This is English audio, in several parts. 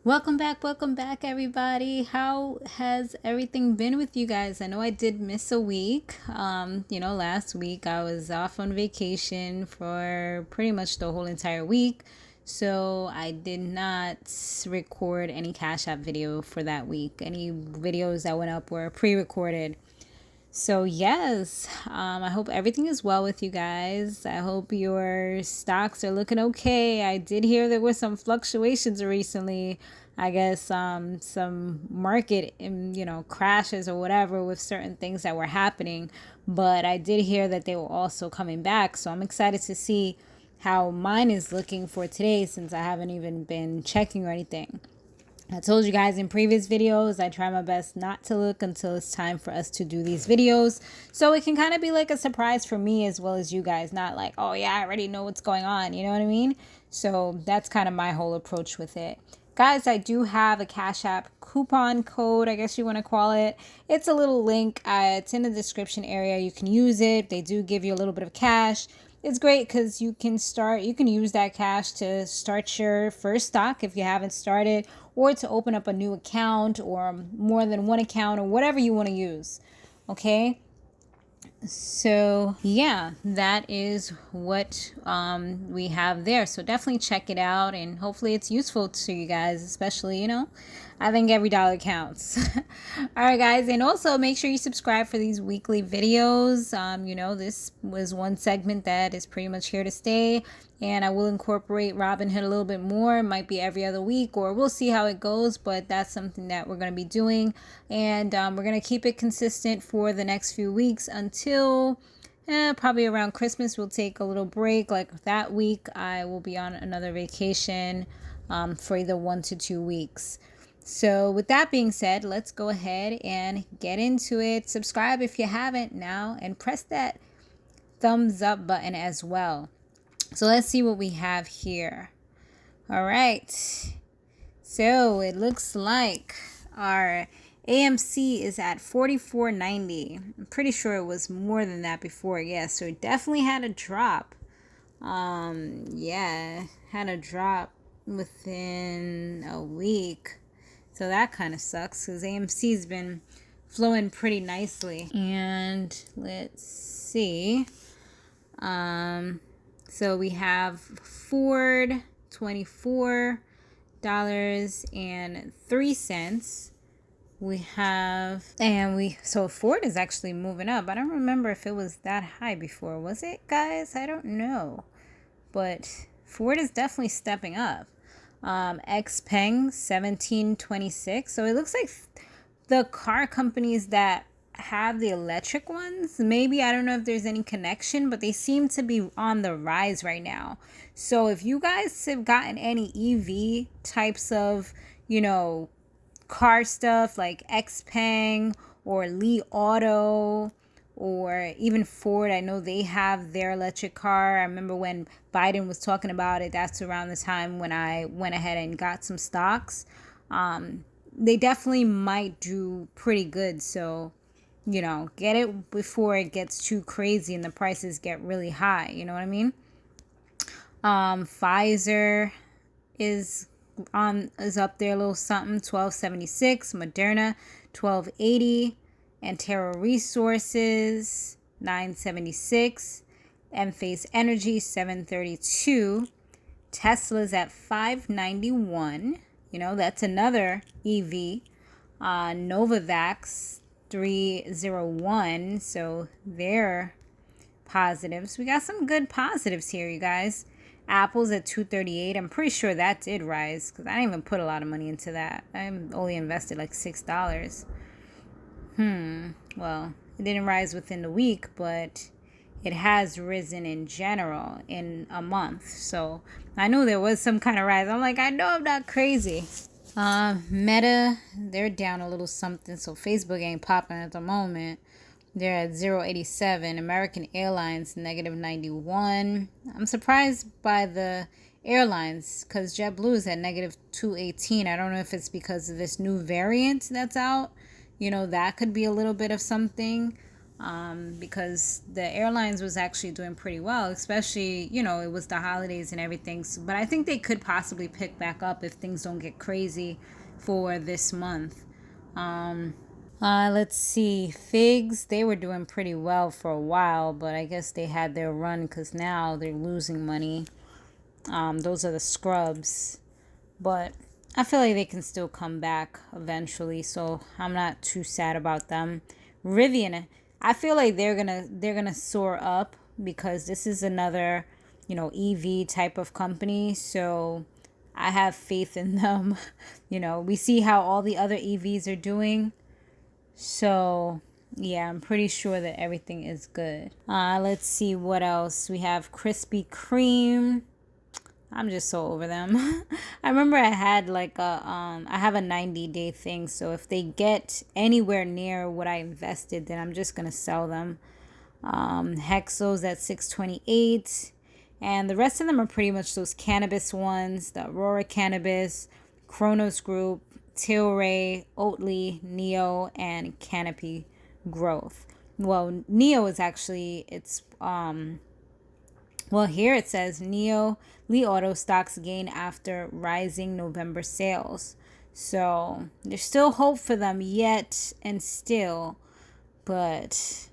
Welcome back, everybody. How has everything been with you guys? I know I did miss a week. Last week I was off on vacation for pretty much the whole entire week. So I did not record any Cash App video for that week. Any videos that went up were pre-recorded. So, yes, I hope everything is well with you guys. I hope your stocks are looking okay. I did hear there were some fluctuations recently. I guess some market, crashes or whatever with certain things that were happening. But I did hear that they were also coming back. So I'm excited to see how mine is looking for today since I haven't even been checking or anything. I told you guys in previous videos, I try my best not to look until it's time for us to do these videos. So it can kind of be like a surprise for me as well as you guys. Not like, oh yeah, I already know what's going on. You know what I mean? So that's kind of my whole approach with it. Guys, I do have a Cash App coupon code, I guess you want to call it. It's a little link. It's in the description area. You can use it. They do give you a little bit of cash. It's great because you can use that cash to start your first stock if you haven't started, or to open up a new account or more than one account or whatever you want to use. Okay. So yeah, that is what we have there. So definitely check it out, and hopefully it's useful to you guys, especially, I think every dollar counts. All right, guys, and also make sure you subscribe for these weekly videos. This was one segment that is pretty much here to stay, and I will incorporate Robinhood a little bit more. It might be every other week, or we'll see how it goes, but that's something that we're going to be doing, and we're going to keep it consistent for the next few weeks until probably around Christmas. We'll take a little break. Like that week, I will be on another vacation for either 1 to 2 weeks. So with that being said, let's go ahead and get into it. Subscribe if you haven't now, and press that thumbs up button as well. So let's see what we have here. All right. So it looks like our AMC is at 44.90. I'm pretty sure it was more than that before. Yeah, so it definitely had a drop. Had a drop within a week. So that kind of sucks because AMC's been flowing pretty nicely. And let's see. So we have Ford, $24.03. So Ford is actually moving up. I don't remember if it was that high before. Was it, guys? I don't know. But Ford is definitely stepping up. Xpeng, 1726. So it looks like the car companies that have the electric ones, maybe, I don't know if there's any connection, but they seem to be on the rise right now. So if you guys have gotten any EV types of, car stuff like Xpeng or Li Auto, or even Ford, I know they have their electric car. I remember when Biden was talking about it, that's around the time when I went ahead and got some stocks. They definitely might do pretty good. So, get it before it gets too crazy and the prices get really high. You know what I mean? Pfizer is up there a little something, 1276. Moderna, 1280. Antero Resources, 976. Enphase Energy, 732. Tesla's at 591. That's another EV. Novavax, 301. So they're positives. We got some good positives here, you guys. Apple's at 238. I'm pretty sure that did rise because I didn't even put a lot of money into that. I only invested like $6. Well, it didn't rise within the week, but it has risen in general in a month. So I knew there was some kind of rise. I'm like, I know I'm not crazy. Meta, they're down a little something. So Facebook ain't popping at the moment. They're at 0.87. American Airlines, negative 91. I'm surprised by the airlines because JetBlue is at negative 218. I don't know if it's because of this new variant that's out. That could be a little bit of something. because the airlines was actually doing pretty well, especially, it was the holidays and everything. But I think they could possibly pick back up if things don't get crazy for this month. Let's see. Figs, they were doing pretty well for a while, but I guess they had their run because now they're losing money. Those are the scrubs. But I feel like they can still come back eventually, so I'm not too sad about them. Rivian, I feel like they're gonna soar up because this is another, EV type of company. So I have faith in them. We see how all the other EVs are doing. So yeah, I'm pretty sure that everything is good. Let's see what else. We have Krispy Kreme. I'm just so over them. I remember I had I have a 90-day thing. So if they get anywhere near what I invested, then I'm just going to sell them. Hexos at 628. And the rest of them are pretty much those cannabis ones. The Aurora Cannabis, Kronos Group, Tilray, Oatly, Neo, and Canopy Growth. Well, Neo is actually, here it says Neo Li Auto stocks gain after rising November sales. So there's still hope for them yet and still. But,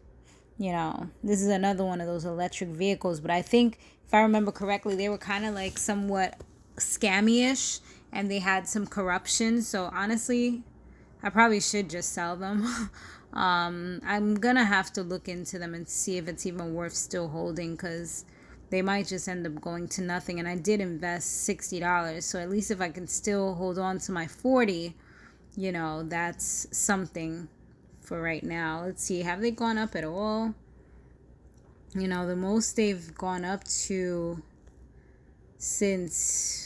this is another one of those electric vehicles. But I think, if I remember correctly, they were kind of like somewhat scammy-ish. And they had some corruption. So honestly, I probably should just sell them. I'm going to have to look into them and see if it's even worth still holding, because they might just end up going to nothing. And I did invest $60. So at least if I can still hold on to my 40, that's something for right now. Let's see. Have they gone up at all? The most they've gone up to since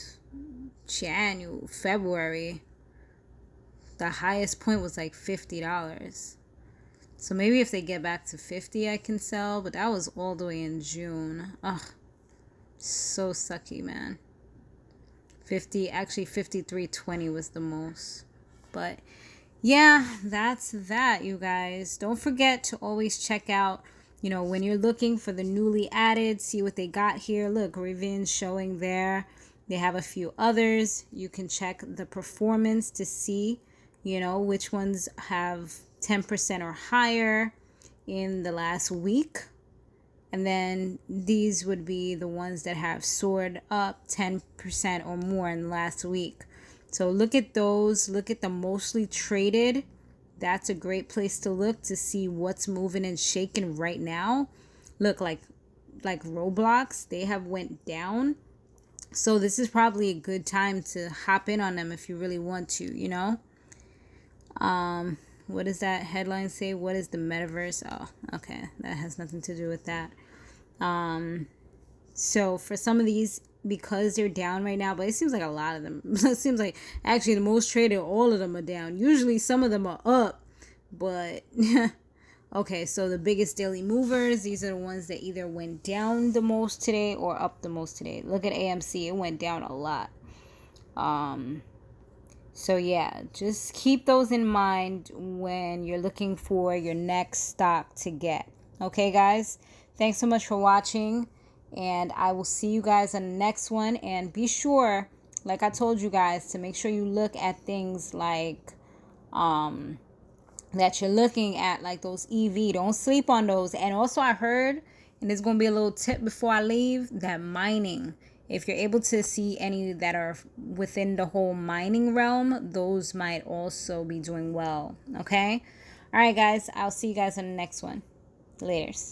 February, the highest point was like $50. So maybe if they get back to 50, I can sell. But that was all the way in June. Ugh, so sucky, man. 53.20 was the most. But yeah, that's that, you guys. Don't forget to always check out, when you're looking for the newly added, see what they got here. Look, Rivian's showing there. They have a few others. You can check the performance to see, which ones have 10% or higher in the last week. And then these would be the ones that have soared up 10% or more in the last week. So look at those. Look at the mostly traded. That's a great place to look to see what's moving and shaking right now. Look, like Roblox, they have went down. So this is probably a good time to hop in on them if you really want to, What does that headline say? What is the metaverse? Oh, okay. That has nothing to do with that. So for some of these, because they're down right now, but it seems like a lot of them. It seems like actually the most traded, all of them are down. Usually some of them are up, but okay, so the biggest daily movers, these are the ones that either went down the most today or up the most today. Look at AMC, it went down a lot. So yeah, just keep those in mind when you're looking for your next stock to get. Okay, guys? Thanks so much for watching, and I will see you guys on the next one. And be sure, like I told you guys, to make sure you look at things like that you're looking at, like those EV. Don't sleep on those. And also I heard, and there's going to be a little tip before I leave, that mining, if you're able to see any that are within the whole mining realm, those might also be doing well. Okay? All right, guys. I'll see you guys on the next one. Laters.